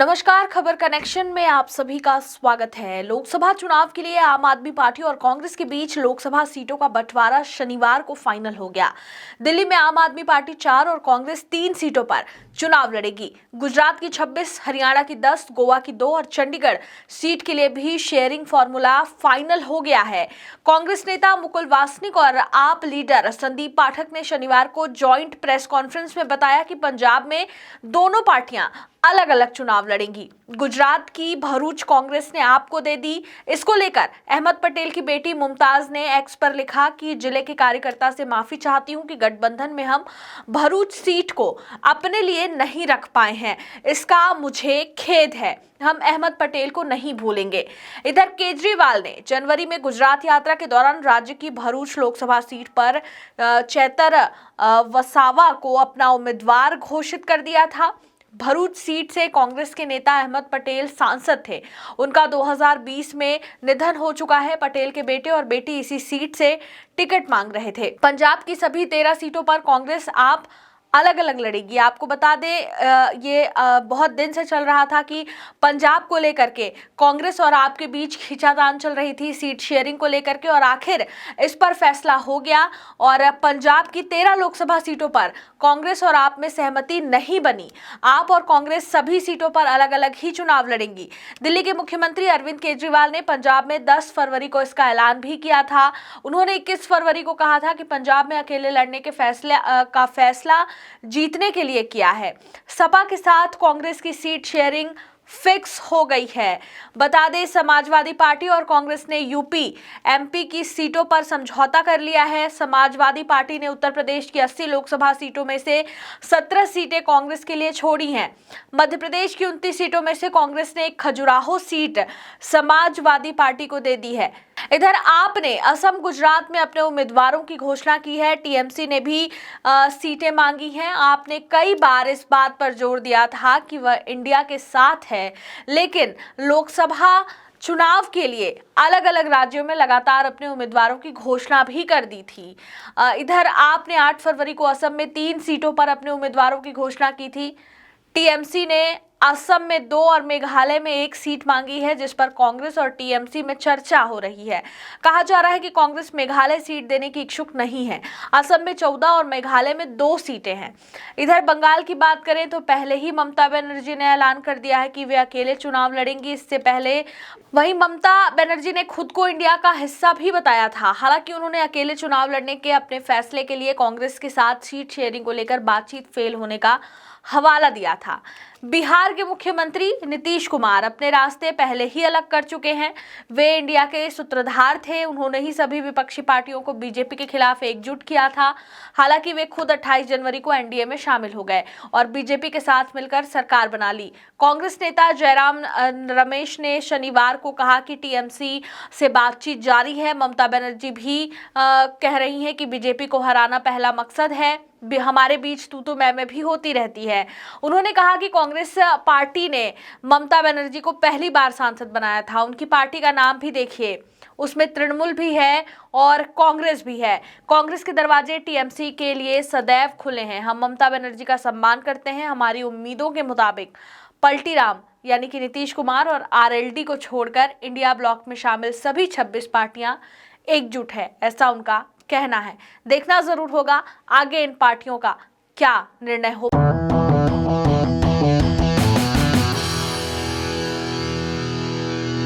नमस्कार, खबर कनेक्शन में आप सभी का स्वागत है। लोकसभा चुनाव के लिए आम आदमी पार्टी और कांग्रेस के बीच लोकसभा सीटों का बंटवारा शनिवार को फाइनल हो गया। दिल्ली में आम आदमी पार्टी 4 और कांग्रेस 3 सीटों पर चुनाव लड़ेगी। गुजरात की 26, हरियाणा की 10, गोवा की 2 और चंडीगढ़ सीट के लिए भी शेयरिंग फॉर्मूला फाइनल हो गया है। कांग्रेस नेता मुकुल वासनिक और आप लीडर संदीप पाठक ने शनिवार को जॉइंट प्रेस कॉन्फ्रेंस में बताया कि पंजाब में दोनों पार्टियां अलग अलग चुनाव लड़ेंगी। गुजरात की भरूच कांग्रेस ने आपको दे दी। इसको लेकर अहमद पटेल की बेटी मुमताज ने एक्स पर लिखा कि जिले के कार्यकर्ता से माफी चाहती हूं कि गठबंधन में हम भरूच सीट को अपने लिए नहीं रख पाए हैं, इसका मुझे खेद है। हम अहमद पटेल को नहीं भूलेंगे। इधर केजरीवाल ने जनवरी में गुजरात यात्रा के दौरान राज्य की भरूच लोकसभा सीट पर चैतर वसावा को अपना उम्मीदवार घोषित कर दिया था। भरूच सीट से कांग्रेस के नेता अहमद पटेल सांसद थे। उनका 2020 में निधन हो चुका है। पटेल के बेटे और बेटी इसी सीट से टिकट मांग रहे थे। पंजाब की सभी 13 सीटों पर कांग्रेस आप अलग अलग लड़ेगी। आपको बता दें, ये बहुत दिन से चल रहा था कि पंजाब को लेकर के कांग्रेस और आप के बीच खींचातान चल रही थी सीट शेयरिंग को लेकर के, और आखिर इस पर फैसला हो गया और पंजाब की 13 लोकसभा सीटों पर कांग्रेस और आप में सहमति नहीं बनी। आप और कांग्रेस सभी सीटों पर अलग अलग ही चुनाव लड़ेंगी। दिल्ली के मुख्यमंत्री अरविंद केजरीवाल ने पंजाब में 10 फरवरी को इसका ऐलान भी किया था। उन्होंने 21 फरवरी को कहा था कि पंजाब में अकेले लड़ने के फैसला जीतने के लिए किया है। सपा के साथ कांग्रेस की सीट शेयरिंग फिक्स हो गई है। बता दें, समाजवादी पार्टी और कांग्रेस ने यूपी, एमपी की सीटों पर समझौता कर लिया है। समाजवादी पार्टी ने उत्तर प्रदेश की 80 लोकसभा सीटों में से 17 सीटें कांग्रेस के लिए छोड़ी हैं। मध्य प्रदेश की 29 सीटों में से कांग्रेस ने एक खजुराहो सीट समाजवादी पार्टी को दे दी है। इधर आपने असम, गुजरात में अपने उम्मीदवारों की घोषणा की है। टीएमसी ने भी सीटें मांगी हैं। आपने कई बार इस बात पर जोर दिया था कि वह इंडिया के साथ है, लेकिन लोकसभा चुनाव के लिए अलग अलग राज्यों में लगातार अपने उम्मीदवारों की घोषणा भी कर दी थी। इधर आपने 8 फरवरी को असम में 3 सीटों पर अपने उम्मीदवारों की घोषणा की थी। टीएमसी ने असम में 2 और मेघालय में 1 सीट मांगी है, जिस पर कांग्रेस और टीएमसी में चर्चा हो रही है। कहा जा रहा है कि कांग्रेस मेघालय सीट देने की इच्छुक नहीं है। असम में 14 और मेघालय में 2 सीटें हैं। इधर बंगाल की बात करें तो पहले ही ममता बनर्जी ने ऐलान कर दिया है कि वे अकेले चुनाव लड़ेंगी। इससे पहले वहीं ममता बनर्जी ने खुद को इंडिया का हिस्सा भी बताया था। हालांकि उन्होंने अकेले चुनाव लड़ने के अपने फैसले के लिए कांग्रेस के साथ सीट शेयरिंग को लेकर बातचीत फेल होने का हवाला दिया था। बिहार के मुख्यमंत्री नीतीश कुमार अपने रास्ते पहले ही अलग कर चुके हैं। वे इंडिया के सूत्रधार थे। उन्होंने ही सभी विपक्षी पार्टियों को बीजेपी के खिलाफ एकजुट किया था। हालांकि वे खुद 28 जनवरी को एनडीए में शामिल हो गए और बीजेपी के साथ मिलकर सरकार बना ली। कांग्रेस नेता जयराम रमेश ने शनिवार को कहा कि टीएमसी से बातचीत जारी है। ममता बनर्जी भी कह रही हैं कि बीजेपी को हराना पहला मकसद है। हमारे बीच तू मैं भी होती रहती है। उन्होंने कहा कि कांग्रेस पार्टी ने ममता बनर्जी को पहली बार सांसद बनाया था। उनकी पार्टी का नाम भी देखिए, उसमें तृणमूल भी है और कांग्रेस भी है। कांग्रेस के दरवाजे टीएमसी के लिए सदैव खुले हैं। हम ममता बनर्जी का सम्मान करते हैं। हमारी उम्मीदों के मुताबिक पलटी राम यानी कि नीतीश कुमार और आरएलडी को छोड़कर इंडिया ब्लॉक में शामिल सभी 26 पार्टियां एकजुट है, ऐसा उनका कहना है। देखना जरूर होगा आगे इन पार्टियों का क्या निर्णय हो।